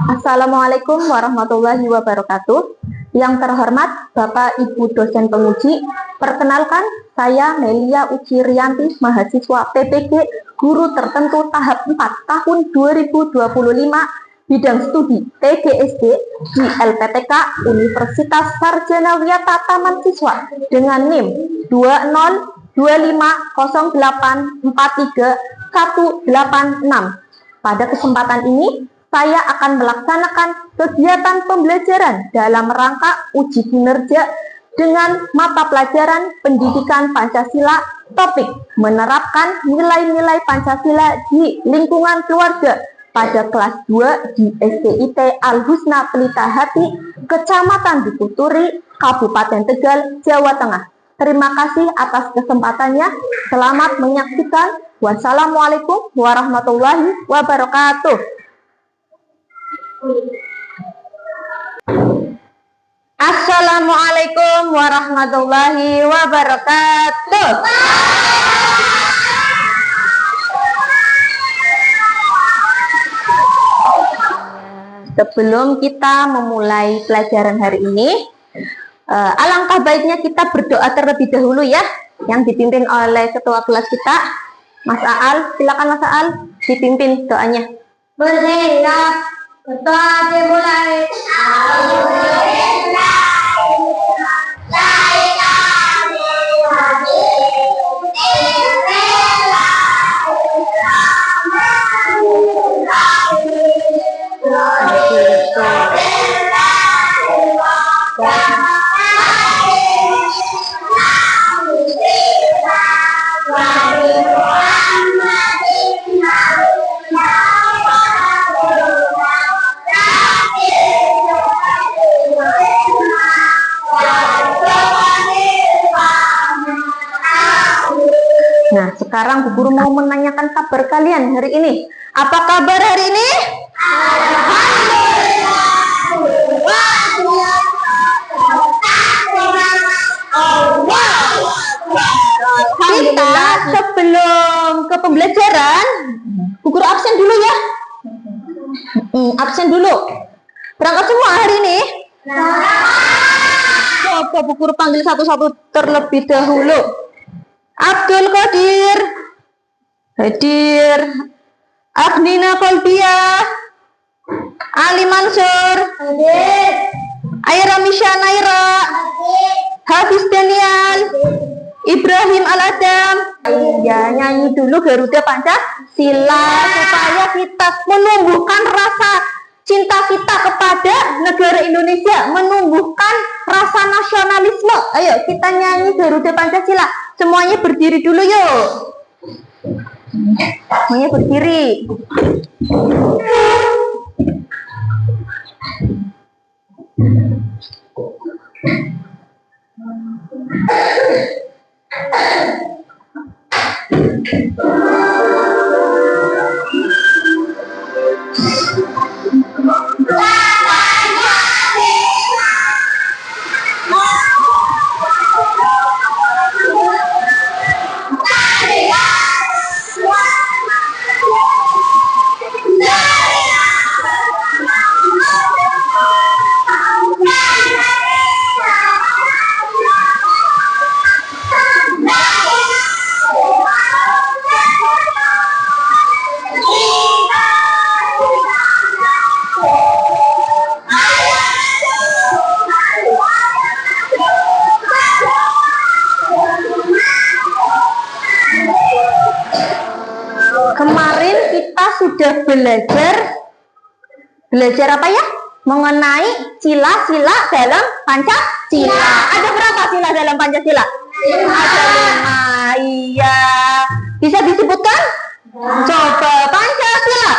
Assalamualaikum warahmatullahi wabarakatuh. Yang terhormat Bapak Ibu dosen penguji, perkenalkan saya Melia Uci Rianti, mahasiswa PPG Guru Tertentu tahap 4 tahun 2025 bidang studi TGSD di LPTK Universitas Sarjana Wiyata Taman Siswa dengan NIM 20250843186. Pada kesempatan ini saya akan melaksanakan kegiatan pembelajaran dalam rangka uji kinerja dengan mata pelajaran pendidikan Pancasila, topik menerapkan nilai-nilai Pancasila di lingkungan keluarga pada kelas 2 di SDIT Al-Husna Pelita Hati, Kecamatan Bukuturi, Kabupaten Tegal, Jawa Tengah. Terima kasih atas kesempatannya. Selamat menyaksikan. Wassalamualaikum warahmatullahi wabarakatuh. Assalamualaikum warahmatullahi wabarakatuh. Sebelum kita memulai pelajaran hari ini, alangkah baiknya kita berdoa terlebih dahulu ya, yang dipimpin oleh ketua kelas kita, Mas Aal. Silakan Mas Aal, dipimpin doanya. Bersiap, berdoa dimulai. Nah, sekarang Bu Guru mau menanyakan kabar kalian hari ini. Apa kabar hari ini? Kita sebelum ke pembelajaran, Bu Guru absen dulu ya. Absen dulu. Berangkat semua hari ini? Coba Bu Guru panggil satu-satu terlebih dahulu. Abdul Qadir hadir, Agnina Kolbia, Ali Mansur Hadir. Aira Misha Naira Hadir. Hafiz Daniel, Ibrahim Al-Adam. Ya, nyanyi dulu Garuda Pancasila supaya kita menumbuhkan rasa cinta kita kepada negara Indonesia, menumbuhkan rasa nasionalisme. Ayo kita nyanyi Garuda Pancasila. Semuanya berdiri dulu yuk. Semuanya berdiri. Kemarin kita sudah belajar apa ya? Mengenai sila-sila dalam Pancasila. Ada berapa sila dalam Pancasila? Ada 5. Iya. Bisa disebutkan? Coba Pancasila.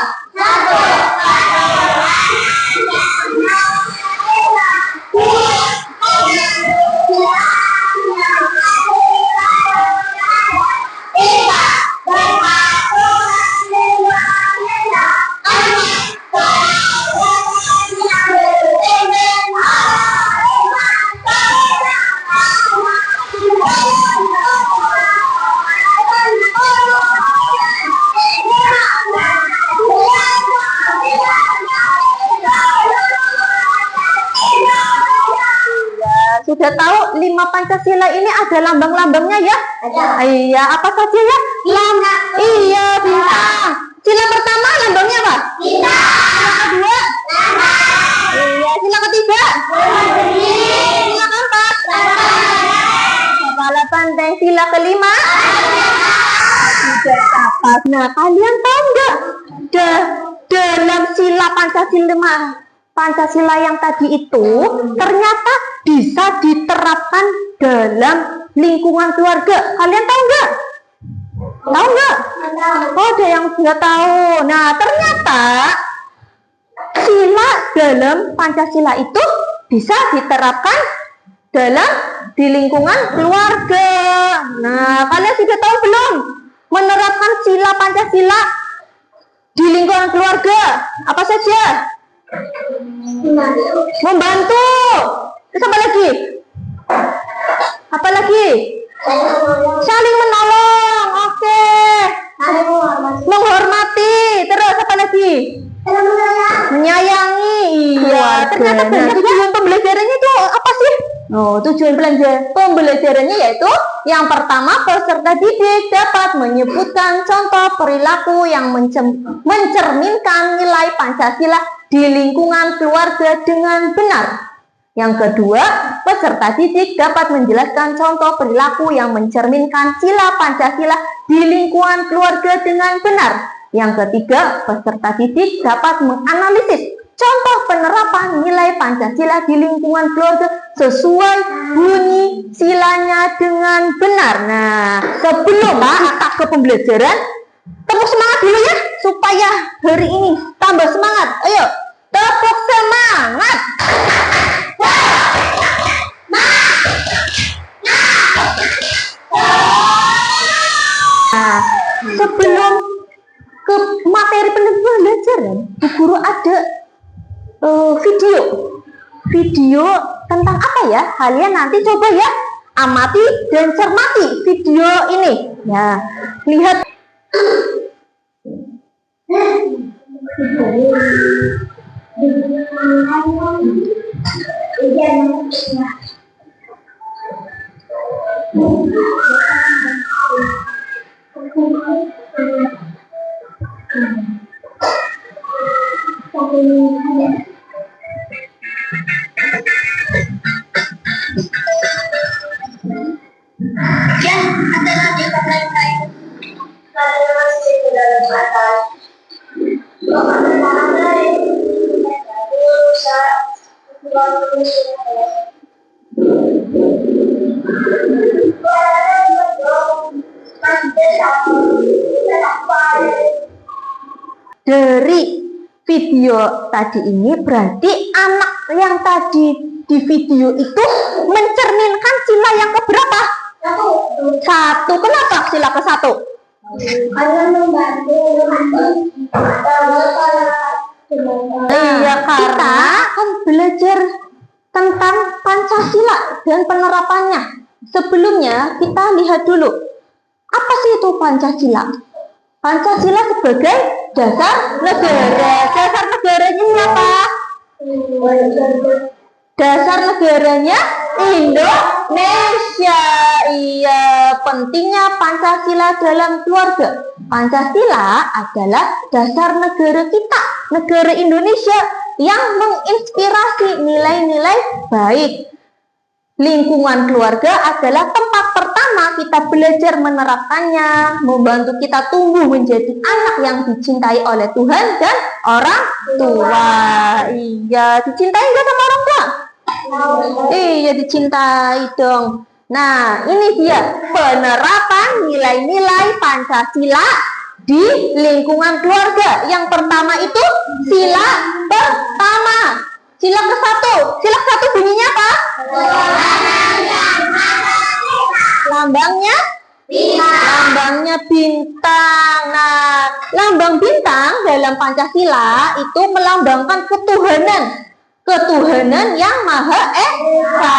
sudah tahu 5 Pancasila ini ada lambang-lambangnya ya? Ada. Iya, apa saja ya? Bintang. Iya, bintang. Sila pertama lambangnya apa? Bintang. Sila kedua? Iya, sila ketiga? Sila keempat? Kepala banteng. Sila kelima? Tidak tepat. Nah, kalian tahu nggak? Dalam sila Pancasila yang tadi itu ternyata bisa diterapkan dalam lingkungan keluarga. Kalian tahu nggak? Tahu nggak? Oh, ada yang sudah tahu. Nah, ternyata sila dalam Pancasila itu bisa diterapkan di lingkungan keluarga. Nah, kalian sudah tahu belum menerapkan sila Pancasila di lingkungan keluarga? Apa saja? Membantu. Terus apa lagi? Apa lagi? Saling menolong. Oke. Menghormati. Terus apa lagi? Menyayangi. Iya. Ternyata banyak tujuan pembelajarannya itu apa sih? Oh, tujuan pembelajarannya yaitu yang pertama, peserta didik dapat menyebutkan contoh perilaku yang mencerminkan nilai Pancasila di lingkungan keluarga dengan benar. Yang kedua, peserta didik dapat menjelaskan contoh perilaku yang mencerminkan sila Pancasila di lingkungan keluarga dengan benar. Yang ketiga, peserta didik dapat menganalisis contoh penerapan nilai Pancasila di lingkungan keluarga sesuai bunyi silanya dengan benar. Nah, sebelum kita ke pembelajaran, tepuk semangat dulu ya, supaya hari ini tambah semangat. Ayo, tepuk semangat. Nah, sebelum ke materi pembelajaran, Bu Guru ada video tentang apa ya? Kalian nanti coba ya amati dan cermati video ini. Ya, lihat. Dari video tadi ini berarti anak yang tadi di video itu mencerminkan sila yang keberapa? Satu. Kenapa sila ke-1? Iya, karena kan belajar tentang Pancasila dan penerapannya. Sebelumnya kita lihat dulu, apa sih itu Pancasila? Pancasila sebagai dasar negara. Dasar negaranya siapa? Dasar negaranya Indonesia. Iya, pentingnya Pancasila dalam keluarga. Pancasila adalah dasar negara kita, negara Indonesia, yang menginspirasi nilai-nilai baik. Lingkungan keluarga adalah tempat pertama kita belajar menerapkannya, membantu kita tumbuh menjadi anak yang dicintai oleh Tuhan dan orang tua. Iya, dicintai nggak sama orang tua? Iya, dicintai dong. Nah, ini dia penerapan nilai-nilai Pancasila di lingkungan keluarga. Yang pertama itu sila pertama. Sila ke-1. Sila ke-1 bunyinya apa? Lambangnya? Lambangnya bintang. Nah, lambang bintang dalam Pancasila itu melambangkan ketuhanan. Ketuhanan yang Maha Esa,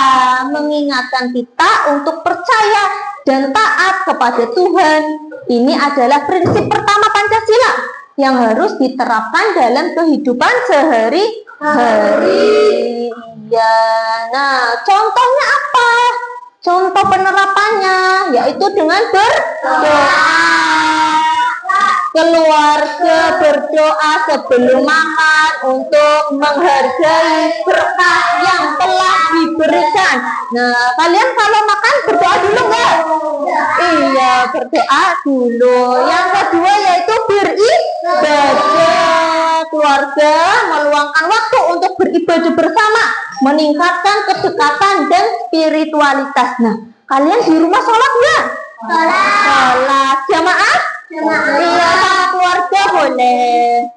mengingatkan kita untuk percaya dan taat kepada Tuhan. Ini adalah prinsip pertama Pancasila yang harus diterapkan dalam kehidupan sehari-hari. Ya, nah Nah, contohnya apa? Contoh penerapannya yaitu dengan berdoa. Keluarga berdoa sebelum makan untuk menghargai berkah yang telah diberikan. Nah, kalian kalau makan berdoa dulu nggak? Iya, berdoa dulu. Yang kedua yaitu beribadah. Keluarga meluangkan waktu untuk beribadah bersama, meningkatkan kedekatan dan spiritualitas. Nah, kalian di rumah sholat nggak? Sholat jamaah? Iya, sama keluarga boleh.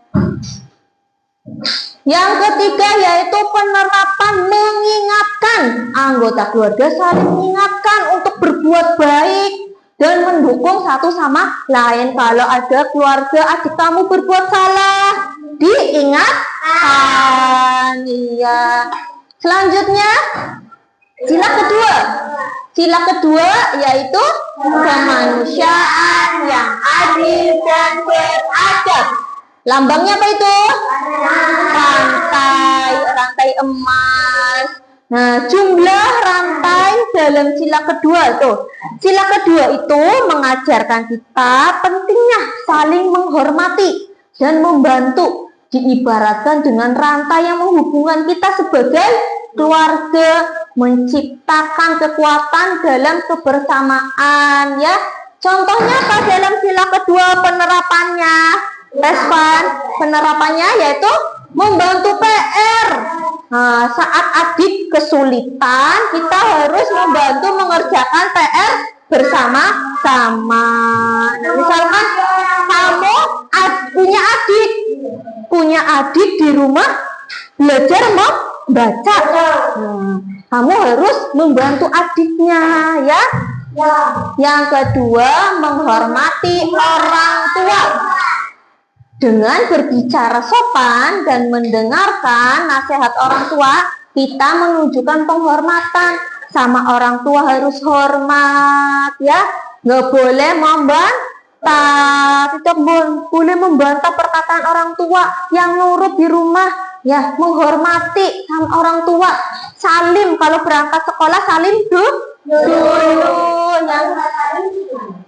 Yang ketiga yaitu penerapan mengingatkan. Anggota keluarga saling mengingatkan untuk berbuat baik dan mendukung satu sama lain. Kalau ada keluarga adik kamu berbuat salah, diingatkan. Iya. Selanjutnya, sila kedua. Sila kedua yaitu kemanusiaan yang adil dan beradab. Lambangnya apa itu? Rantai emas. Nah, jumlah rantai dalam sila kedua tuh. Sila kedua itu mengajarkan kita pentingnya saling menghormati dan membantu. Diibaratkan dengan rantai yang menghubungkan kita sebagai keluarga, menciptakan kekuatan dalam kebersamaan, ya. Contohnya apa dalam sila kedua penerapannya? Respan penerapannya yaitu membantu PR. Nah, saat adik kesulitan, kita harus membantu mengerjakan PR bersama-sama. Nah, misalkan kamu punya adik di rumah belajar membaca. Kamu harus membantu adiknya, ya. Yang kedua, menghormati orang tua. Dengan berbicara sopan dan mendengarkan nasihat orang tua, kita menunjukkan penghormatan. Sama orang tua harus hormat, ya. Nggak boleh membantah. Tidak boleh membantah perkataan orang tua yang nurut di rumah. Ya, menghormati sama orang tua. Salim, kalau berangkat sekolah salim dulu.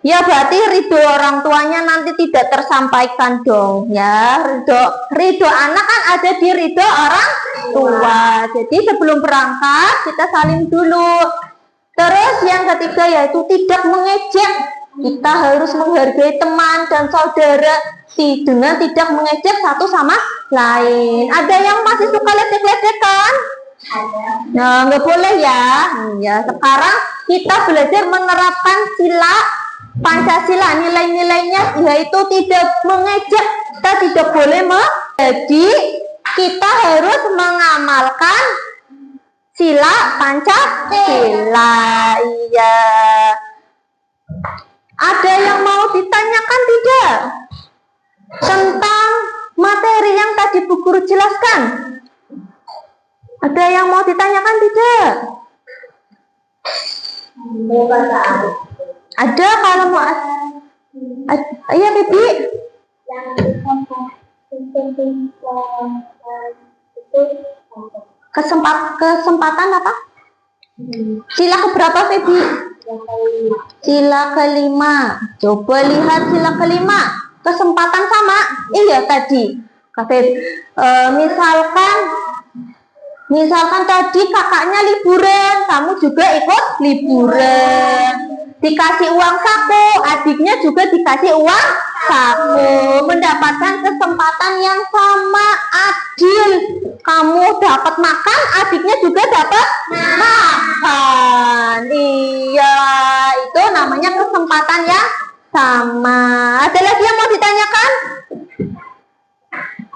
Ya, berarti ridho orang tuanya nanti tidak tersampaikan dong, ya. Ridho anak kan ada di ridho orang tua. Jadi sebelum berangkat kita salim dulu. Terus yang ketiga yaitu tidak mengejek. Kita harus menghargai teman dan saudara dengan tidak mengejek satu sama lain. Ada yang masih suka ledek-ledekan? Nah, nggak boleh ya. Ya, sekarang kita belajar menerapkan sila Pancasila, nilai-nilainya yaitu tidak mengejek, kita tidak boleh jadi kita harus mengamalkan sila Pancasila. Iya. Ada yang mau ditanyakan tidak tentang materi yang tadi Bu Guru jelaskan? Ada yang mau ditanyakan tidak? Ada kalau mau. Iya, Bibi. Kesempatan apa? Sila keberapa, Bibi? Sila kelima. Coba lihat sila kelima. Kesempatan sama? Iya tadi. Misalkan tadi kakaknya liburan, kamu juga ikut liburan. Dikasih uang saku, adiknya juga dikasih uang saku. Mendapatkan kesempatan yang sama, adil. Kamu dapat makan, adiknya juga dapat makan. Iya, itu namanya kesempatan yang sama. Ada lagi yang mau ditanyakan?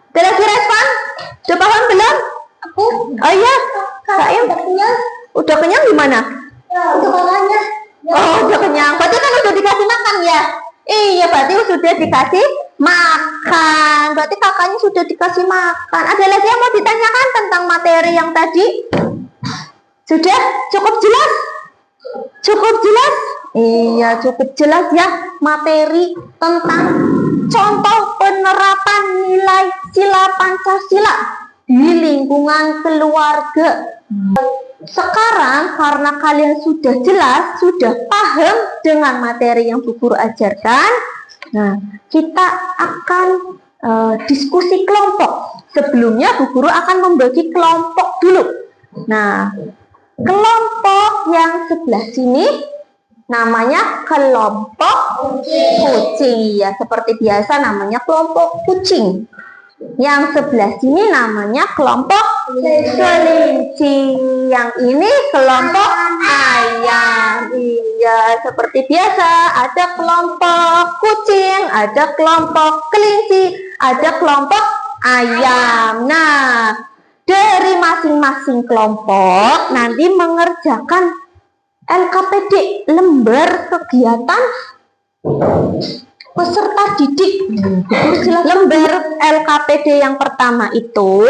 Ada lagi respon? Sudah paham belum? Oh iya, Saim udah kenyang gimana? Oh, udah kenyang. Berarti kan udah dikasih makan ya? Iya, berarti sudah dikasih makan. Berarti kakaknya sudah dikasih makan. Ada lagi yang mau ditanyakan tentang materi yang tadi? Sudah cukup jelas? Cukup jelas? Iya, cukup jelas ya materi tentang contoh penerapan nilai sila Pancasila di lingkungan lingkungan keluarga. Sekarang karena kalian sudah jelas, sudah paham dengan materi yang Bu Guru ajarkan, nah kita akan diskusi kelompok. Sebelumnya Bu Guru akan membagi kelompok dulu. Nah, kelompok yang sebelah sini namanya kelompok kucing. Ya, seperti biasa namanya kelompok kucing. Yang sebelah sini namanya kelompok kelinci. Yang ini kelompok ayam. Iya, seperti biasa ada kelompok kucing, ada kelompok kelinci, ada kelompok ayam. Nah, dari masing-masing kelompok nanti mengerjakan LKPD, lembar kegiatan peserta didik. Lembar LKPD yang pertama itu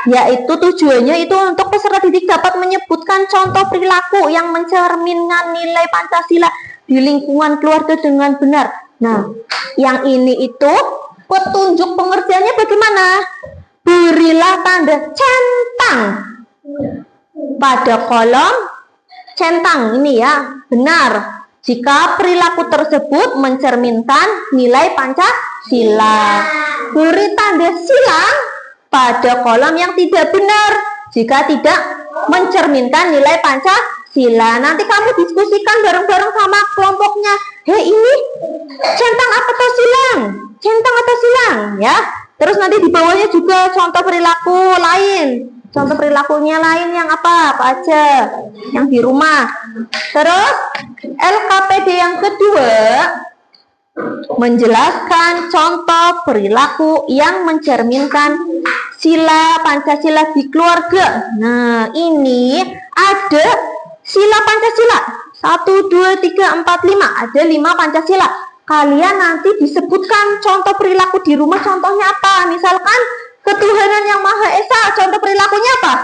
yaitu tujuannya itu untuk peserta didik dapat menyebutkan contoh perilaku yang mencerminkan nilai Pancasila di lingkungan keluarga dengan benar. Nah, yang ini itu petunjuk pengerjaannya bagaimana? Berilah tanda centang pada kolom centang ini ya, benar. Jika perilaku tersebut mencerminkan nilai Pancasila. Beri tanda silang pada kolom yang tidak benar jika tidak mencerminkan nilai Pancasila. Nanti kamu diskusikan bareng-bareng sama kelompoknya. Hei, ini centang atau silang? Centang atau silang ya. Terus nanti di bawahnya juga contoh perilaku lain. Contoh perilakunya lain yang apa aja yang di rumah. Terus LKPD yang kedua menjelaskan contoh perilaku yang mencerminkan sila Pancasila di keluarga. Nah, ini ada sila Pancasila 1, 2, 3, 4, 5. Ada 5 Pancasila. Kalian nanti disebutkan contoh perilaku di rumah, contohnya apa? Misalkan ketuhanan yang Maha Esa, contoh perilakunya apa?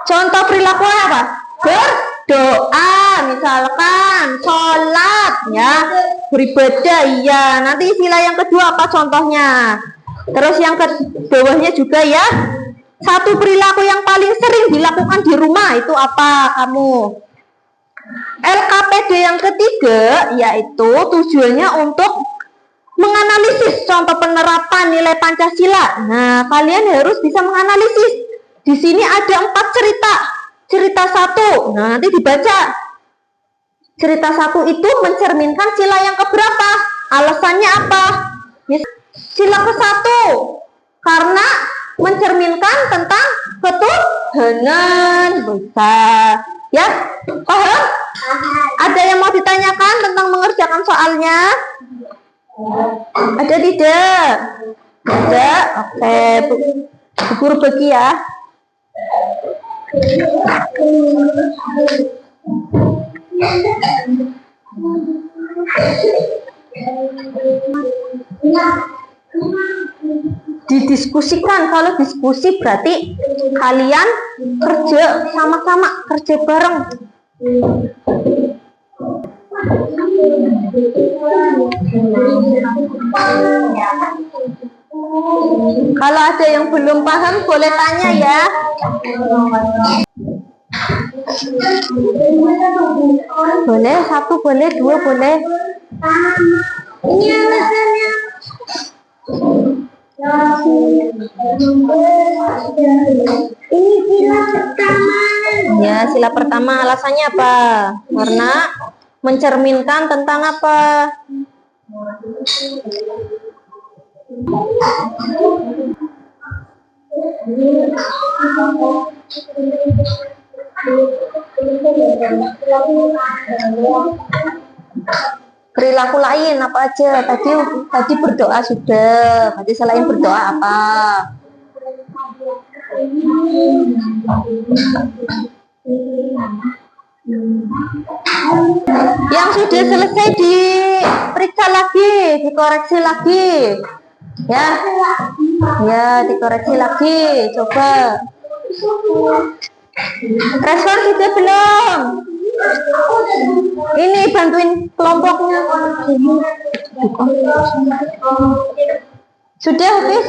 Contoh perilakunya apa? Berdoa, misalkan sholat ya, beribadah. Iya, nanti sila yang kedua apa contohnya? Terus yang ke bawahnya juga ya, satu perilaku yang paling sering dilakukan di rumah itu apa kamu? LKPD yang ketiga yaitu tujuannya untuk menganalisis contoh penerapan nilai Pancasila. Nah, kalian harus bisa menganalisis. Di sini ada 4 cerita. Cerita 1, nah nanti dibaca. Cerita 1 itu mencerminkan sila yang keberapa? Alasannya apa? Sila ke-1 karena mencerminkan tentang ketuhanan besar. Ya, paham? Ada yang mau ditanyakan tentang mengerjakan soalnya? Ada tidak? Ada? Oke, Bu Guru bagi ya. Didiskusikan. Kalau diskusi berarti kalian kerja sama-sama, kerja bareng. Kalau ada yang belum paham boleh tanya ya. Boleh 1, boleh 2, boleh. Ini alasannya. Ini sila pertama. Ya, sila pertama alasannya apa? Karena mencerminkan tentang apa? Perilaku lain apa aja? Tadi berdoa sudah. Tadi selain berdoa apa? Yang sudah selesai diperiksa lagi, dikoreksi lagi. Ya. Ya, dikoreksi lagi. Coba. Respon sudah belum? Ini bantuin kelompoknya. Sudah habis?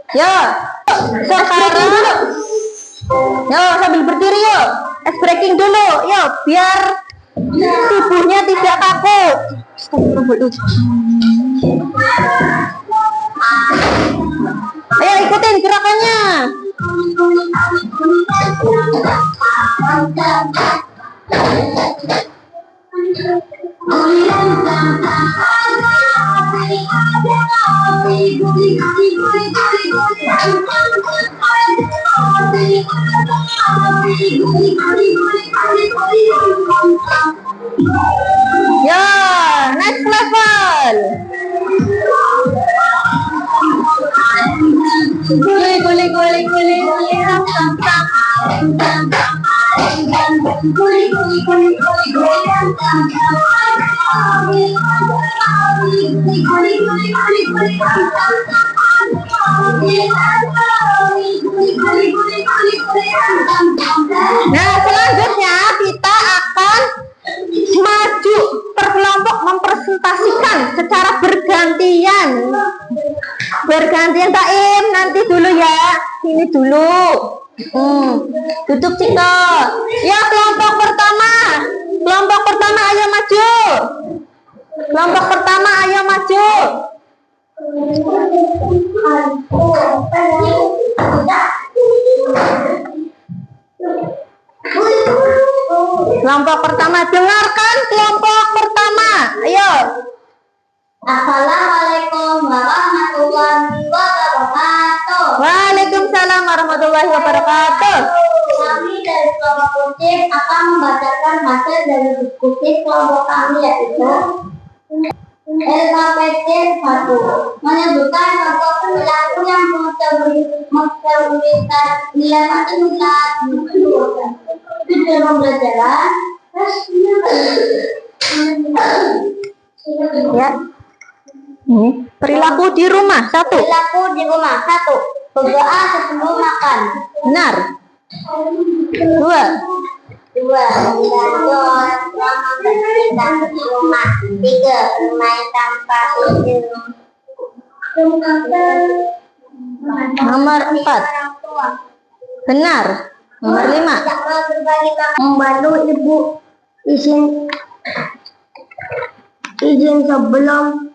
Yo, sekarang yo sambil berdiri yuk. Ice breaking dulu, yo biar tubuhnya tidak kaku. Ayo ikutin gerakannya. Ya, next level. Guli. Nah, selanjutnya kita akan maju per kelompok mempresentasikan secara bergantian. Bergantian Taim, nanti dulu ya. Ini dulu. Duduk Ciko. Ya, kelompok pertama. Kelompok pertama ayo maju. Kelompok pertama ayo maju. Kelompok pertama, dengarkan kelompok pertama. Ayo. Assalamualaikum warahmatullahi wabarakatuh. Waalaikumsalam warahmatullahi wabarakatuh. Kami dari kelompok kucing akan membacakan hasil dari diskusi kelompok kami, yaitu LKPD 1 menyebutkan contoh perilaku yang mencerminkan nilai matematika tujuan pembelajaran. Ya. Ini perilaku di rumah 1. Perilaku di rumah 1. Berdoa sebelum makan. Benar. 2. Membantu orang tua membersihkan rumah. 3. Bermain tanpa izin. Nomor 4. Benar. Nomor 5. Membantu ibu izin sebelum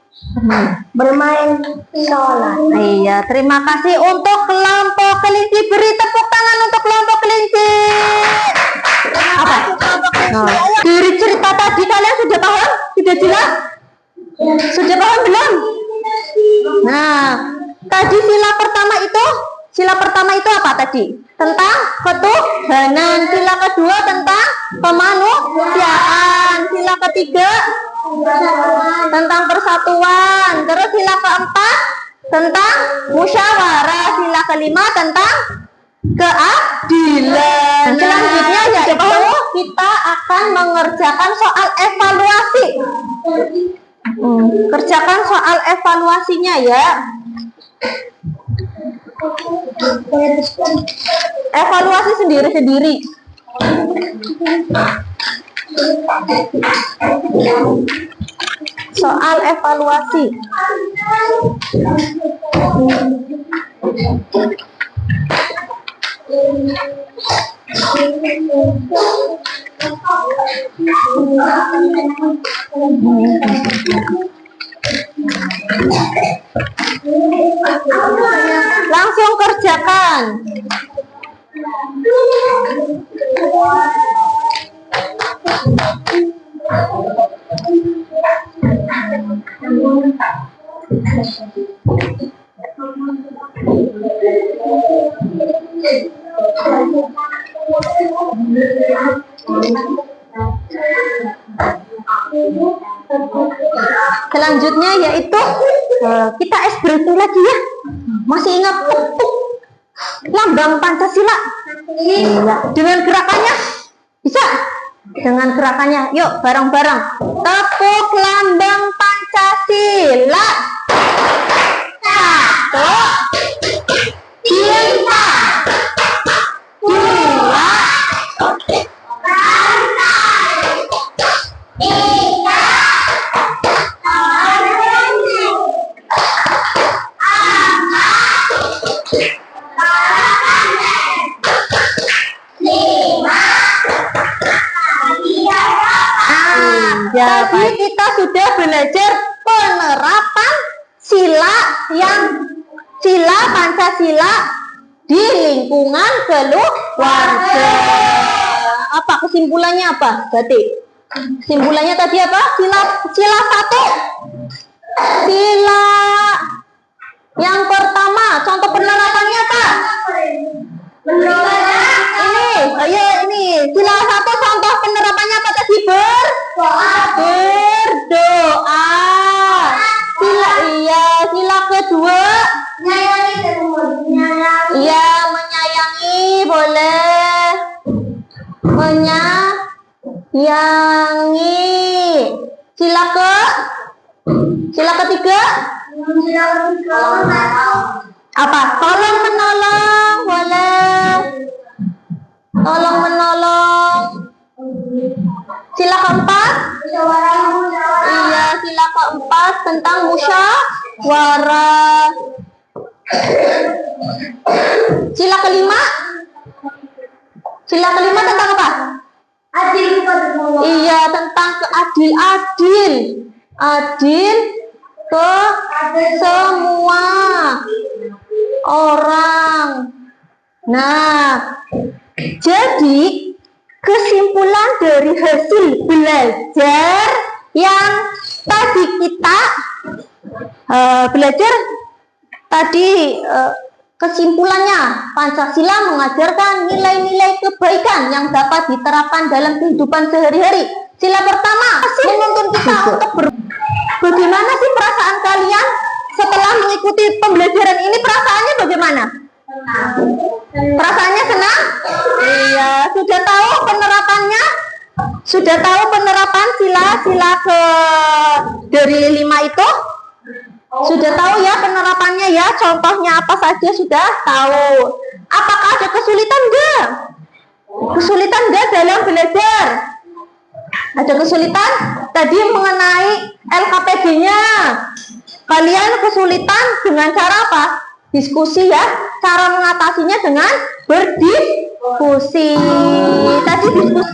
bermain sholat. Iya, terima kasih untuk kelompok kelinci. Beri tepuk tangan untuk kelompok kelinci. Apa? Dari cerita tadi kalian sudah paham? Sudah jelas? Sudah paham belum? Nah, tadi sila pertama itu apa tadi? Tentang ketuhanan. Sila kedua tentang kemanusiaan. Sila ketiga tentang persatuan. Terus sila keempat tentang musyawarah. Sila kelima tentang keadilan. Selanjutnya yaitu kita akan mengerjakan soal evaluasi. Kerjakan soal evaluasinya ya. Evaluasi sendiri-sendiri. Soal evaluasi. Langsung kerjakan. Selanjutnya yaitu kita breaking lagi ya. Masih ingat lambang Pancasila? Iya. Dengan gerakannya bisa? Dengan gerakannya, yuk bareng-bareng. Tepuk lambang Pancasila. 1, 3, 2, Tadi kita sudah belajar penerapan sila Pancasila di lingkungan keluarga. Apa kesimpulannya apa? Berarti kesimpulannya tadi apa? Sila satu. Sila yang pertama, contoh penerapannya apa? Ini sila satu contoh penerapannya apa tadi? Berdoa. Sila kedua menyayangi, boleh menyayangi. Sila ketiga apa? Tolong menolong, boleh tolong menolong. Sila keempat sila keempat tentang musyawarah. Sila kelima tentang apa? Tentang adil ke semua orang. Nah, jadi kesimpulan dari hasil belajar yang tadi kita belajar tadi, kesimpulannya Pancasila mengajarkan nilai-nilai kebaikan yang dapat diterapkan dalam kehidupan sehari-hari. Sila pertama menuntun kita untuk bagaimana sih perasaan kalian setelah mengikuti pembelajaran ini? Perasaannya bagaimana? Perasaannya senang? Iya. Sudah tahu penerapannya? Sudah tahu penerapan sila dari 5 itu? Sudah tahu ya penerapannya ya? Contohnya apa saja sudah tahu. Apakah ada kesulitan enggak? Kesulitan enggak dalam belajar? Ada kesulitan? Tadi mengenai LKPD-nya. Kalian kesulitan dengan cara apa? Diskusi ya. Cara mengatasinya dengan berdiskusi. Tadi diskusi.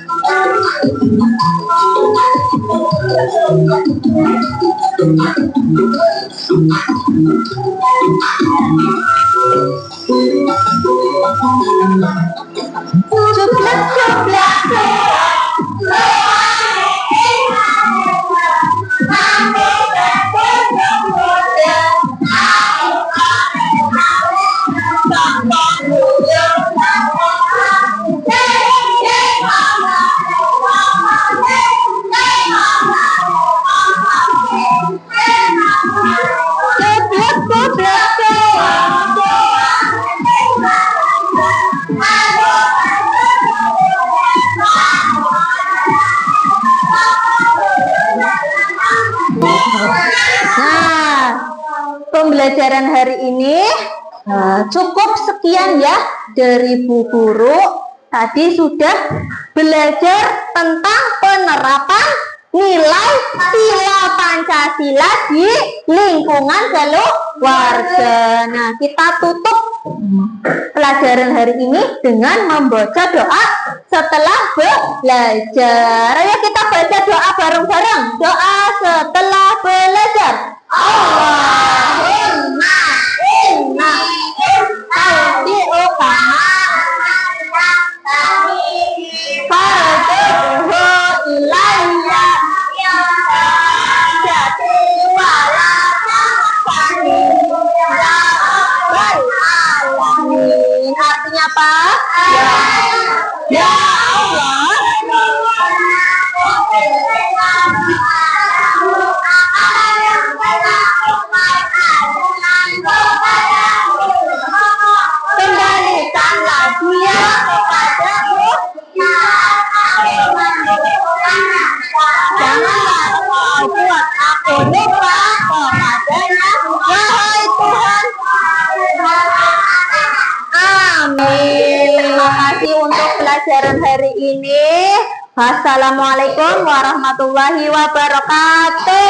Pembelajaran hari ini cukup sekian ya dari Bu Guru. Tadi sudah belajar tentang penerapan nilai sila Pancasila di lingkungan keluarga. Nah, kita tutup pelajaran hari ini dengan membaca doa setelah belajar. Ayo kita baca doa bareng-bareng. Doa setelah belajar. Allahumma inna astaudiuka farduhu ilayya jadi wala takani ya rabbal alamin. Artinya apa? Ya Allah, kembalikanlah dia kepadamu. Janganlah kau buat aku lupa kepadanya, wahai Tuhan. Amin. Terima kasih untuk pelajaran hari ini. Wassalamualaikum warahmatullahi wabarakatuh.